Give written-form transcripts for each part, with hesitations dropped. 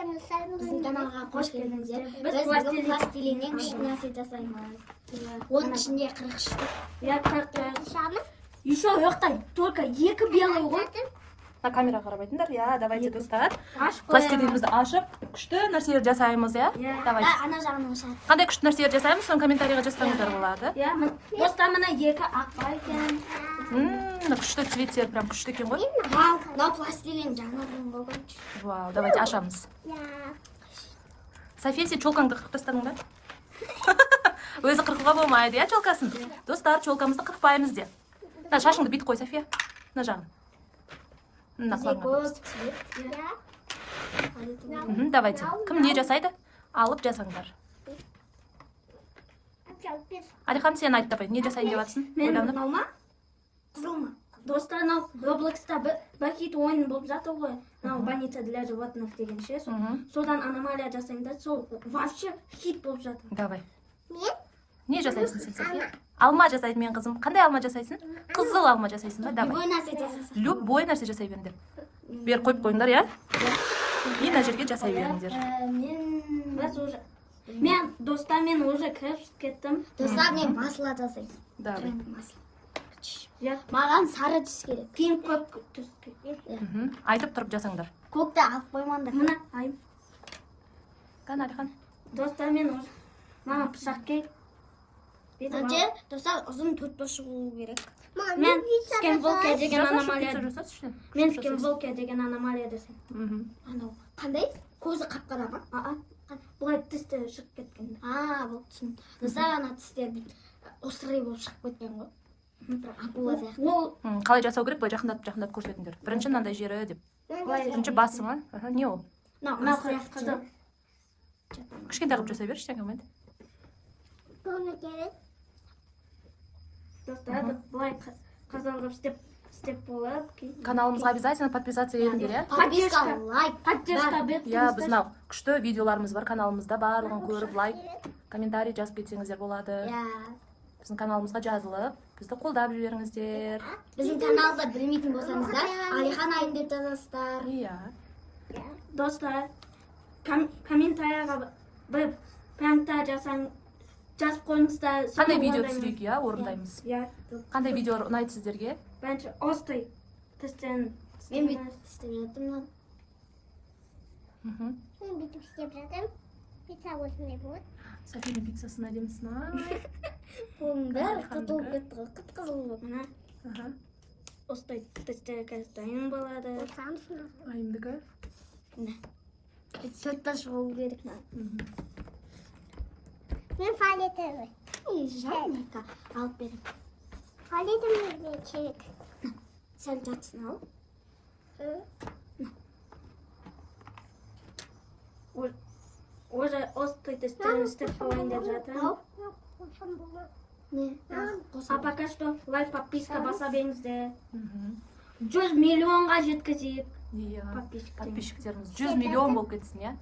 Біздің каналға қош келдіңіздер. Біз пластилиннен күшті нәрсе жасаймыз. Оның ішінде 40 штук. Я 40. Еще жоқтай, только 2 белый ғой. На камераға қарабайтындар. Я, давайте достар. Ашып Пластилинімізді ашып, күшті нәрселер жасаймыз, я? Давайте. Ана жағынан шар. Қандай күшті нәрселер жасаймыз, соны комментарийға жазсаңыздар болады. Я, достар мына 2 ақпай екен. Күшті цветтер, прям күшті екен ғой. Мынау пластилин жанатын болған. Вау, давайте ашамыз. София, сен чолкаңды қырқып тастадың ба? Өзі қырқуға болмайды, я, чолкасын? Достар, чолкамызды қырқпаймыз де. Шашыңды бүйтіп қой, София. Мына жағын. Давайте. Кім не жасайды? Алып жасаңдар. Алихан, сен айт давай. Не жасайын деп жатсың? Мен мынау ма? Қызыл ма? Достар, мынау Robloxта бір хит ойын болып жатыр ғой. Мынау больница для животных деген ше. Содан аномалия жасайын да, сол вообще хит болып жатыр. Давай. Мен? Не жасайсың сен, София? Алма жасайды мен қызым. Қандай алма жасайсың? Қызыл алма жасайсың ба? Давай. Любой нәрсе жасасың. Любой нәрсе жасай беріңдер. Бер қойып қойыңдар, я? Мына жерге жасай беріңдер. Мен достар, мен уже кіріп кеттім. Достар, мен масла жасаймын. Давай. Маған сары түс керек. Пинк көп түс керек. Айтып тұрып жасаңдар. Көкті алып қоймаңдар. Мына айым. Қан, Алихан. Достар, мен уже маған пышақ керек. Әже, достар, ұзын төртбұрыш болу керек. Мен скенволка деген аномалия. Мен Мен скенволка деген аномалия десем. Анау, қандай? Көзі қап-қара ма? Бұлай тісті шығып кеткен. Бұл түсін. Достар, ана тістер осырай болып шығып кеткен ғой. Акула сияқты. Қалай жасау керек, былай жақындатып көрсетіңдер. Бірінші мынандай жері деп. Бірінші басы ма? Не ол? Қызыл. Кішкентай қылып жасай бер, ештеңе болмайды. Көңі керек. Достар, бұлай қазалғып степ болып. Каналымызға обязательно подписаться етіңдер, я? Подписка, лайк. Поддержка бет. Я, біз мынау күшті видеоларымыз бар каналымызда, барлығын көріп, лайк, комментарий жазып кетсеңіздер болады. Біздің каналымызға жазылып, бізді қолдап жіберіңіздер. Біздің каналды білмейтін болсаңыздар, Алихан айым деп жазасыздар. Достар, комментарияға бір пранкта жазып қойыңыздар. Қандай видео түсірейік, я, орындаймыз? Қандай видеолар ұнайды сіздерге? Бәнші остай тістен Мен бүйтіп істеп жатырмын. Мен бүйтіп істеп жатырмын. Пицца осындай болады. Софияның пиццасын әдемісін, Қолым бәрі қытылып кетті ғой, қып-қызыл болып. остай тістері қазір дайын болады. Айымдікі? Төртбұрыш болу керек. Мен фаолетті Жанника алып берем. фаолетім керек. Сәл жатсын ал. Уже остай тістерін істеп қойын деп жатыр. Не? А пока что лайк, подписка баса беріңіздер. 100 миллионға жеткізейік. Подписчиктеріміз 100 миллион болып кетсін, я?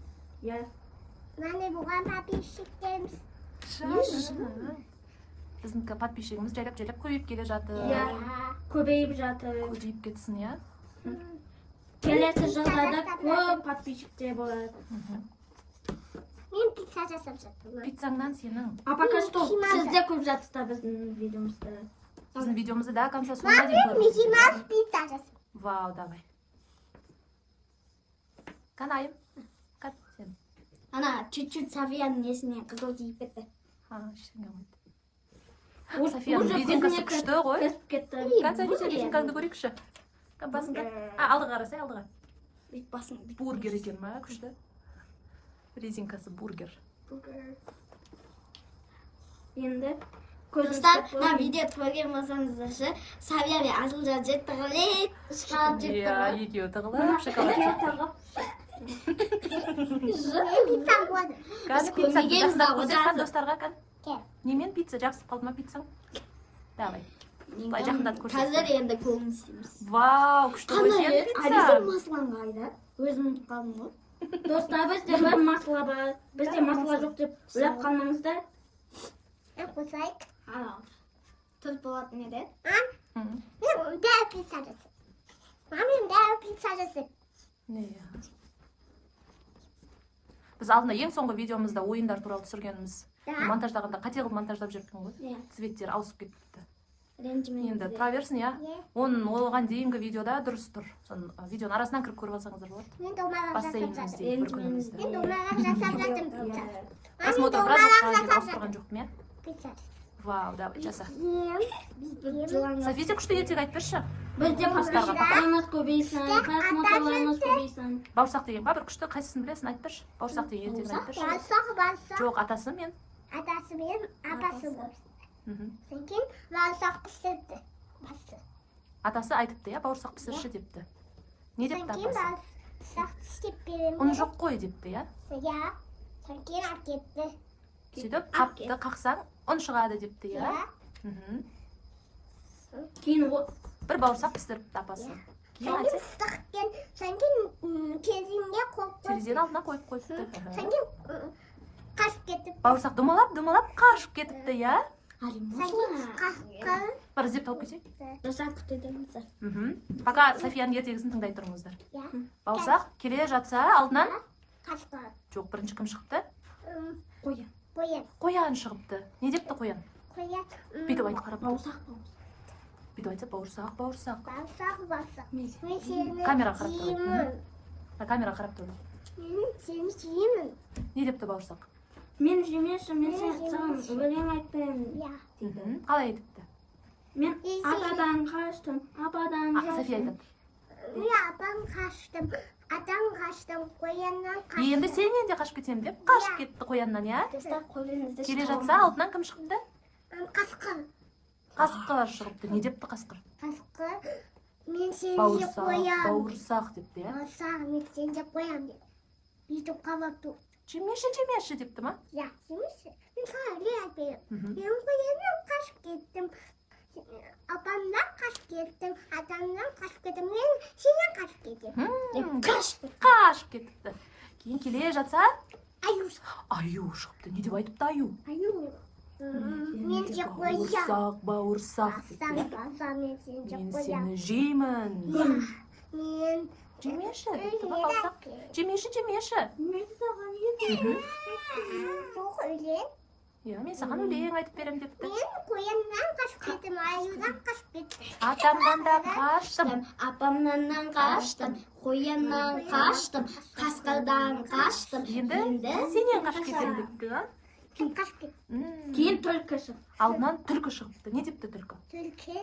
Міне бұған подписчиктеріміз. Біздің подписчигіміз жайлап көбейіп келе жатыр. Көбейіп жатыр. Көбейіп кетсін, я? Келесі жылдарда көп подписчиктер болады. Мен пицца жасап жатырмын. Пиццаңнан сенің. А пока что сізде көп жатсыздар біздің видеомызда. Біздің видеомызды до конца соңына дейін Мен Микки Маус пицца жасап. Вау, давай. Канайым. Кат сен. Ана, чуть-чуть Софияның несіне қызыл тиіп кетті. Ештеңе болмайды. Софияның резинкасы күшті ғой. Кесіп кетті. София, сен резинкаңды көрейікші. Басыңда. Алдыға қараса, алдыға. Басың. Бургер екен ма, күшті? Резинкасы бургер. Енді Достар, видео көрген болсаңыздаршы, София мен Асылжан жетті ғылет, шоколад жетті ғой. Екеуі тығылып, шоколад. Пицца болады. Көрмегенбіз да Көрсетқан достарға, кән? Кел. Немен пицца жабысып қалды ма пиццаң? Давай. Былай жақындатып көрсетіп. Қазір енді көңіл істейміз. Вау, күшті ғой сен пицца. Алихан маслаң қайда? Өзім ұмытып қалдым ғой. Достар, бізде бір масла бар. Бізде масла жоқ деп ойлап қалмаңыздар. Қосайық. Төрт болатын еді. Мен дәу пицца жасап. Мен дәу пицца жасап. Не, Біз алдында ең соңғы видеомызда ойындар туралы түсіргеніміз. Монтаждағанда қате қылып монтаждап жіберіппін ғой. Иә. Цветтер ауысып кетіпті. Ренжімеңіздер. Енді тұра берсін, иә. Оның оған дейінгі видеода дұрыс тұр. Соны видеоның арасынан кіріп көріп алсаңыздар болады. Мен домалақ жасап Бассейнімізде жатырмын. бір күнімізде. Мен домалақ жасап жатырмын. Просмотр біраз уақытқа дейін ауыстырған жоқпын, иә? Пицца. Вау, давай, жаса. Ем. София, сен күшті ертегі айтып берші. Бізде подписчиктарымыз көбейсін, просмотрларымыз көбейсін. Бауырсақ деген ба, бір күшті қайсысын білесің, айтып берші. Бауырсақ деген ертегін айтып берші. Бауырсақ. Жоқ, атасы мен. Атасы мен апасы болсын. Мхм. Содан кейін бауырсақ пісірді. Басы. Атасы айтыпты, иә, бауырсақ пісірші депті. Не депті Содан кейін атасы? бауырсақ істеп беремін. Ұн жоқ қой депті, иә. Иә. Содан кейін алып кетті. Сөйтіп, қапты қақсаң, ұн шығады депті, иә. Иә. Мхм. Кейін Бір бауырсақ пісіріпті апасы. Кейін Содан айтса, кейін ыстық екен. Содан кейін кезінде қойып қойды. терезенің алдына қойып қойыпты. Содан кейін қашып кетіп. Бауырсақ думалап қашып кетіпті, иә. Содан кейін қасқыр. Бір іздеп тауып кетейік. жасап күтедіңіздер. Мхм. Пока Софияның ертегісін тыңдай тұрыңыздар. Иә. Бауырсақ келе жатса алдынан, Қасқыр. жоқ, бірінші кім шығыпты? Қоян. Қоян. Қоян шығыпты. Не депті қоян? Қоян. Бүйтіп айтып қарап. Бауырсақ. Бүйтіп айтса, бауырсақ. Бауырсақ. Мен сені Камераға қарап тұр. жеймін. Камера қарап тұр. Мен сені жеймін. Не депті бауырсақ? Мен жемеші, мен саған өлең айтпаймын. Иә. Мхм. Қалай айтыпты? Мен ападан қаштым, ападан София айтады. Мен апам қаштым. Атам қаштым. Қояннан қаштым. Енді сенен де қашып кетемін деп қашып кетті қояннан, иә? Достар, қолыңызды Келе жатса алдынан кім шығыпты? Қасқыр. Қасқыр шығыпты. Не депті қасқыр? Қасқыр. Мен сені жеп Бауырсақ, қоям. бауырсақ депті, иә? Бауырсақ, мен сені жеп қоям деп. Бүйтіп қалап тұр. Жемеші депті ма? Иә, жемеші. Мен саған өлең айтып беремін. Мхм. Мен қояннан қашып кеттім. Апамдан қашып кеттім. Атамдан қашып кеттім. Мен сенен қашып кеттім. Қашып кетіпті. Кейін келе жатса, Аю. аю шығыпты. Не деп айтыпты аю? Аю. Мен жеп қоям. Бауырсақ депті, иә? Бауырсақ, мен сені жеп Мен қоям. сені жеймін. Мен Жемеші депті ма бауырсақ? Жемеші. Мен саған өлең. жоқ өлең. Иә, мен саған өлең айтып берем депті. Мен қояннан қашып кеттім. Аюдан қашып кеттім. Атамдан да қаштым. Апамнан қаштым, қояннан қаштым, қасқырдан қаштым. Енді сенен қашып кетем депті, а? Мен қашып кеттім. Кейін түлкі шық. Алдынан түлкі шығыпты. Не депті түлкі? Түлкі.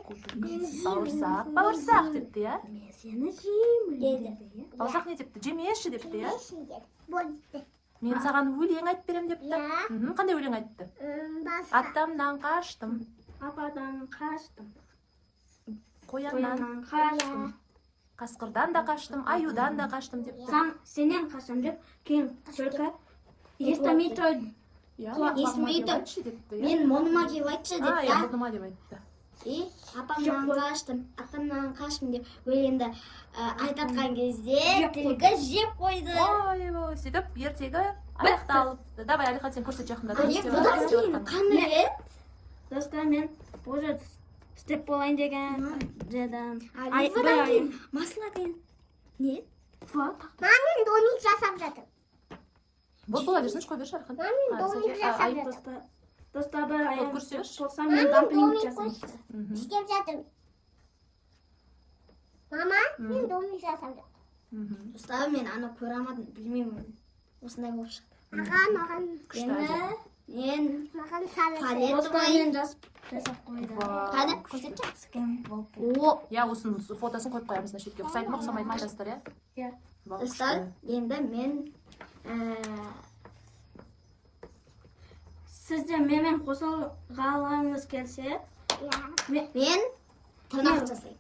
Бауырсақ депті, иә? Мен сені жеймін. Деді. Бауырсақ не депті? Жемеші депті, иә? Болды. Мен саған өлең айтып берем депті. Иә. Мхм, қандай өлең айтты? Басқа. Атамнан қаштым, Ападан қаштым, қояннан, қояннан қаштым. қасқырдан да қаштым, аюдан да қаштым депті. Сенен қашам деп, кейін түлкі естімей тұрды. Естімей тұр. Айтшы депті, иә? Мен мұныма келіп айтшы А, деп, иә, да? бұныма деп айтты. Апамнан қаштым, атамнан қаштым деп өлеңді айтатқан кезде түлкі жеп қойды. Ой, сөйтіп ертегі аяқталыпты. Давай, Алихан, сен көрсет жақында. Бұдан кейін қандай рет? Достар, мен уже істеп болайын деген дедім. Бұдан кейін маслады. Не? Мен домик жасап жатыр. Бола берсінші, қой берші, Алихан. Мен домик жасап жатыр. Достар, бір аян көрсетші. болсам, мен дамплинг жасаймын. Істеп жатыр. Мама, мен домик жасап жатыр. Достар, мен аны көре алмадым, білмеймін. Осындай болып шықты. Маған Күшті. Мен маған сары. палет Достар, қой. мен жасап қойды. Қане, көрсетші. Скем болып. О, Иә, осының фотосын қойып қоямыз мына шетке. Ұқсайды ма, ұқсамайды ма айтасыздар, иә? Иә. достар, енді мен Сізде менімен қосылғаныңыз келсе, мен тырнақ жасаймын.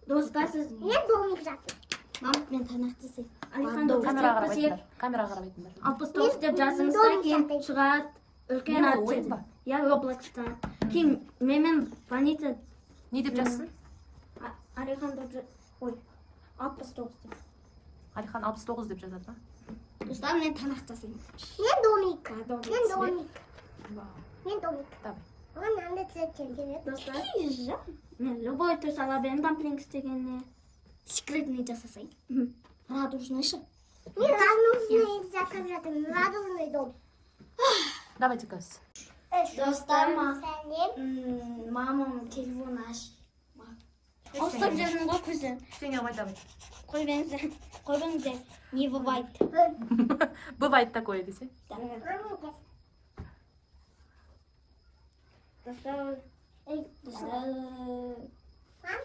достар, сіз Мен домик жасап. Мен тырнақ жасаймын. Алиханды Камераға қарап көрсетпесек, айтыңдар. Камераға қарап айтыңдар. 69 деп жазыңыздар, кейін шығады үлкен Не ол, ат ойын деді. ба? Иә, Роблокста. Кейін менімен Ванита Не деп жазсын? Алихан деп ой, 69 деп. Алихан 69 деп жазады ма? Достар, мен тырнақ жасаймын. Мен домик. Добре. Мен домик. Вау. Мен домик. Давай. Маған мынандай цвет керек. Достар, мен любой түс ала беремін дамплинг істегеніне. Секретный жасасайын. Радужный шы. Мен радужный жасап жатырмын. Радужный дом. Давайте каз. Достар, Сәлем. мамам телефон аш. Ұстап жүрмін ғой көзі. Ештеңе қылмай давай. Қой беріңіздер. Не бывает. Бывает такое десе. Достар,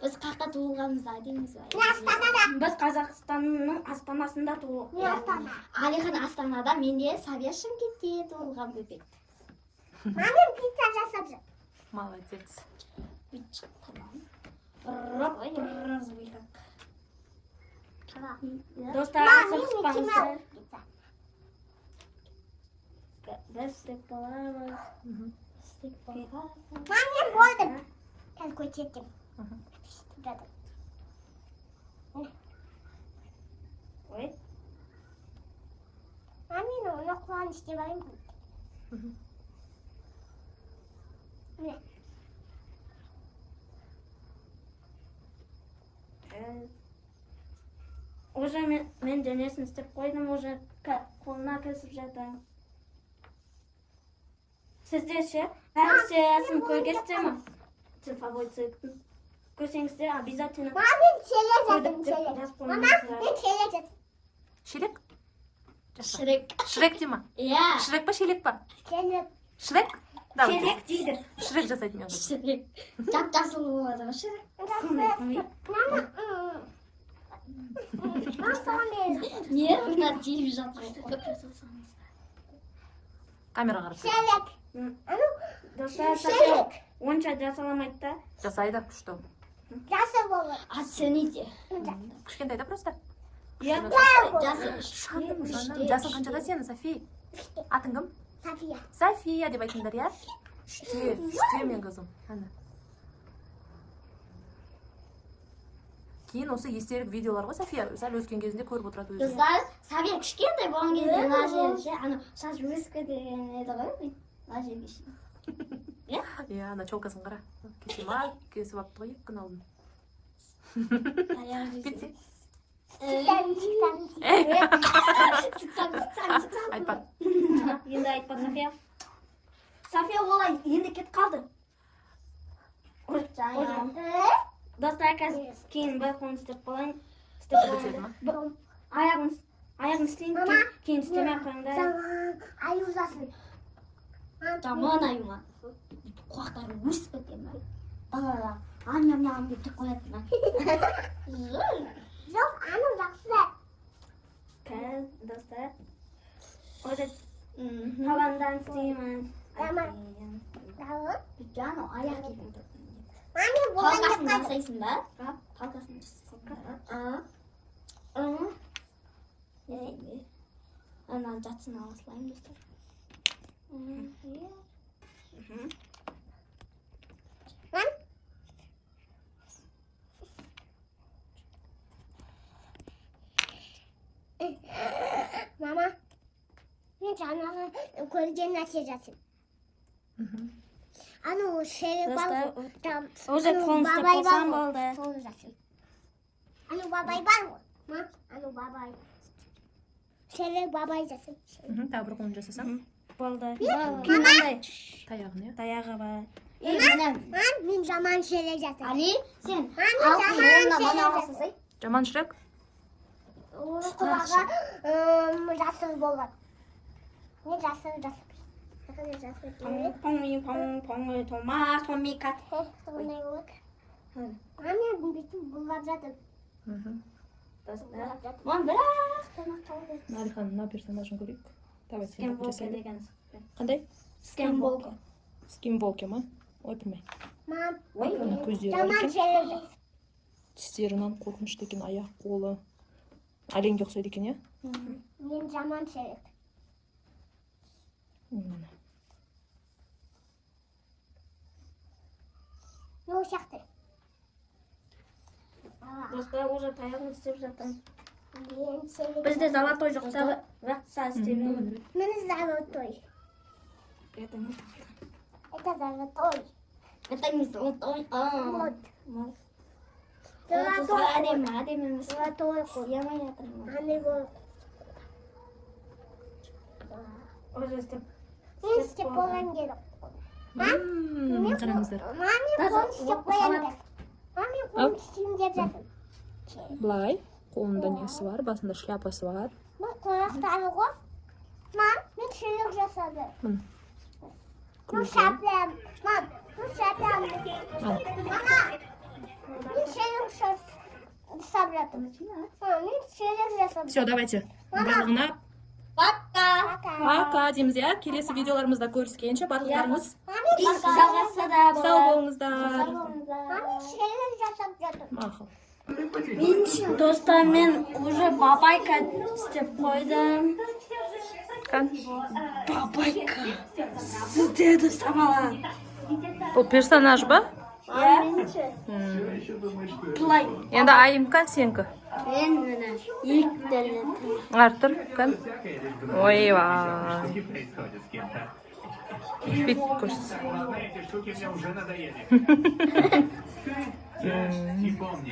Біз қақта туылғанымызды айтамыз ба? Не Астанада. біз Қазақстанның астанасында туылдық. Не Астана. Алихан Астанада, менде Сабия Шымкентте туылған бөбек. Мамам пицца жасап жүр. Молодец. Розовый как. Достар, Мам, асық мен ұспаңыздар. пицца. Біз істеп қаламыз. Мам, мен болдым. Қазір көтеттім. Жатыр. Ой. Мам, мен оны қуаныш деп алайын. Міне. Уже мен денесін істеп қойдым, уже қолына кірісіп жатыр. Сіздер ше, бәрі сериясын көргенсіздер ме? Цифровой цирктің. Көрсеңіздер, обязательно Мам, мен келе жатырмын, көрдік деп келе. жазып Мама, қойыңыздар. мен келе жатырмын. Шелек? Шрек. Шрек дей ма? Иә. Шрек па, шелек па? Келе. Шрек? Давай. Шелек дейді. Шрек жасайды мен. Шрек. Жап-жасыл болады ғой Шрек. Мама, мам, саған береді. Не? Мына тиіп жатыр. Камера қарап. Шелек. Ану, Достар, шелек. онша жасаламайды да. Жасайды, что? Жасы болады. Оцените. Кішкентай да просто. Иә. Жасың қаншада сені, София? Атың кім? София. София деп айтыңдар, иә? Үште мен қызым. Ана. Кейін осы естелік видеолар ғой, София сәл өскен кезінде көріп отырады өзі. Достар, Сабия кішкентай болған кезде мына жерде ше, ана шаш өсіп кеткен еді ғой. Мына жерге ше. Иә, ана челкасын қара. Кесіп ма, кесіп алыпты ғой 2 күн алдын. Кетсе. Айтпа. Енді айтпа, София. София олай енді кет қалды. Достар, қазір кейін бір қолын істеп қойын. Бітеді ма? Аяғын істейін, кейін істемей қойыңдар. Жаман ай ұзасын. Жаман аюға. Құлақтары өсіп кеткен ба? Балалар, ам-ням-ням деп тек қоятын. Жоқ, ану жақсы. Қазір, достар. Уже табандан істеймін. Жаман. Дауы. Жано, аяқ келген. Маме, Палкасын болған жасайсың ба? Палкасын жасайсың. Ана жатсын аласылайын достар. Мама, мен жаңағы көрген нәрсе жасым. Ану, шерек бар. Уже қолын істеп қойсам болды. Соны жасым. Ану, бабай бар ғой. Ма? Ану, бабай. Шерек бабай жасым. Тағы бір қолын жасасаң. Болды. Кейін андай Таяғын, иә? таяғы бар. Мен жаман шерек жасым. Али, сен Мама, ал жаман қолында шерек мана жасым. жасай. Жаман Шрек? Оның құлағы жасыл болған. Мен жасыл жасым. Жасыл келеді. Паңы, тома, томикат. Сондай болады. Маме, бүйтіп бұлап жатыр. Мам, бірақ тамақ қалды. Алиханның персонажын көрейік. Давай, сен Скенволка жасайды. деген. Қандай? Скенволка. Скимволке ма? Ой, білмей. Мам, Ана көздері бар жаман екен. шерек жасым. Тістерінен қорқынышты екен, аяқ, қолы. Әленге ұқсайды екен, иә? Мен жаман шерек. Ана. Не ошақты. Достар, уже таяғын істеп жатырмын. Мен шерек. Бізде золотой жоқ та вақытса істеймін. Мен золотой. Это золотой. Это не золотой. Вот. Золотой Золотой. әдемі, әдемі емес. Золотой қой. Сиямай жатырмын. Аны бол. Уже істеп. Мен істеп болған керек. Қараңыздар. Маме қолын істеп қоямын. Маме қолын істеймін деп жатыр. Былай, қолында несі бар, басында шляпасы бар. Бұл қонақтары ғой. Мам, мен шелек жасадым. Мін. Бұл шаплям. Мам, бұл шаплям. Ал. Мама, мен шелек жасап жатырмын. Мам, мен шелек жасадым. Все, давайте. Барлығына Пока. пока дейміз, иә? Келесі видеоларымызда көріскенше барлықтарыңыз Жалғасады. сау болыңыздар. Маме шелек жасап жатырмын. Мақұл. Достар, мен уже бабайка істеп қойдым. Қан. Бабайка. Сіздерді самалан. Бұл персонаж ба? Бұлай. Енді айымка сенкі. Мен міне екі Артур, кім? Ойбай. Бит көрсіз. Эти штуки мне уже надоели. И помни.